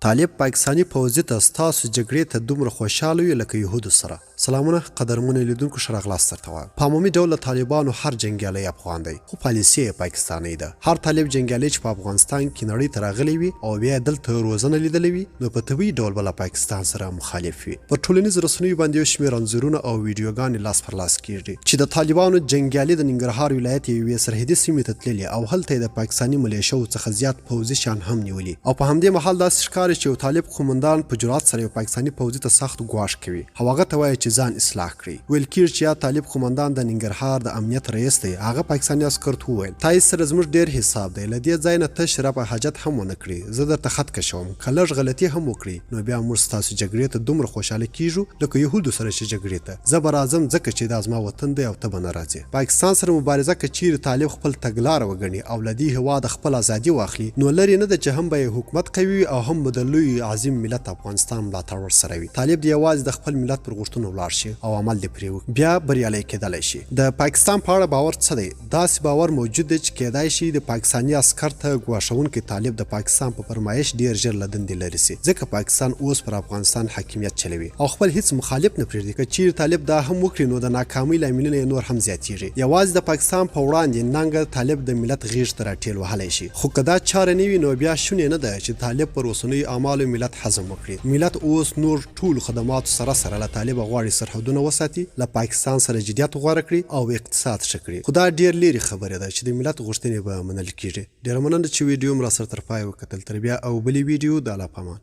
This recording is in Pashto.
طالب پاکستانی پوځي ته ستاسو جګړې ته دومره خوشحاله وي لکه یهودو سره. سلامونه قدرمنو لیدونکو، ښه راغلاست درته وایم. په عمومي ډول د طالبانو هر جنګیالی افغان دی، خو پالیسي یې پاکستاني ده. هر طالب جنګیالی چې په افغانستان کې نړۍ ته راغلی وي او بیا یې دلته روزنه لیدلې وي، نو په طبیعي ډول به له پاکستان سره مخالف وي. پر ټولنیزو رسنیو باندې یو شمېر انځورونه او ویډیوګانې لاس پر لاس کېږي چې د طالبانو جنګیالي د ننګرهار ولایت یوې سرحدي سیمې ته تللي او هلته یې د پاکستاني ملیشو څخه زیات پوځي شیان هم نیولي، او په همدې مهال داسې ښکاري چې یو طالب قومندان په جرأت سره یو پاکستاني پوځي ته سخت ګواښ کوي او هغه ته وایي چې ځان اصلاح کړي. ویل کېږي چې یا طالب قومندان د ننګرهار د امنیت رئیس دی، هغه پاکستاني عسکرو ته وویل تاسې سره زموږ ډېر حساب دی، له دې ځای نه تش را په حاجت هم ونه کړي، زه درته خط کشوم، که لږ غلطي هم وکړي نو بیا موږ ستاسو جګړې ته دومره خوشحاله کیږو لکه یهودو سره چې جګړې ته زه به راځم، ځکه چې دا زما وطن دی او ته به نه راځې. پاکستان سره مبارزه که چیرې طالب خپل تګلاره وګڼي او له دې هېواده خپل ازادي واخلي، نو لرې نه ده چې هم به یې حکومت کوي او هم به د لوی عظیم ملت افغانستان ملاتړ ورسره وي. طالب دې یوازې د خپل ملت پر غوښتنو ولاړ شي او عمل دې پرې وکړي، بیا بریالی کېدلی شي. د پاکستان په اړه باور څه دی؟ داسې باور موجود دی چې کېدای شي د پاکستاني عسکر ته ګواښونکی طالب د پاکستان په فرمایش ډېر ژر له دندې لرې سي، ځکه پاکستان اوس پر افغانستان حاکمیت چلوي او خپل هیڅ مخالف نه پرېږدي. که چیرې طالب دا هم وکړي نو د ناکامۍ لاملونه یې نور هم زیاتېږي. یوازې د پاکستان په وړاندې ننګه طالب د ملت غېږ ته راټېل وهلی شي، خو که دا چاره نه وي نو بیا شونې نه ده چې طالب پر اوسنیو اعمالو ملت حزم وکړي. ملت اوس نور ټولو خدماتو سره له طالب غواړي سرحدونه وساتي، له پاکستان سره جدیت غوره کړي او اقتصاد ښه کړي. خو دا ډېر لرې خبره ده چې د ملت غوښتنې به منل کېږي. ډېره مننه چې ویډیو مو راسره تر پایه وکتل. تر بیا او بلې ویډیو د الله په امان.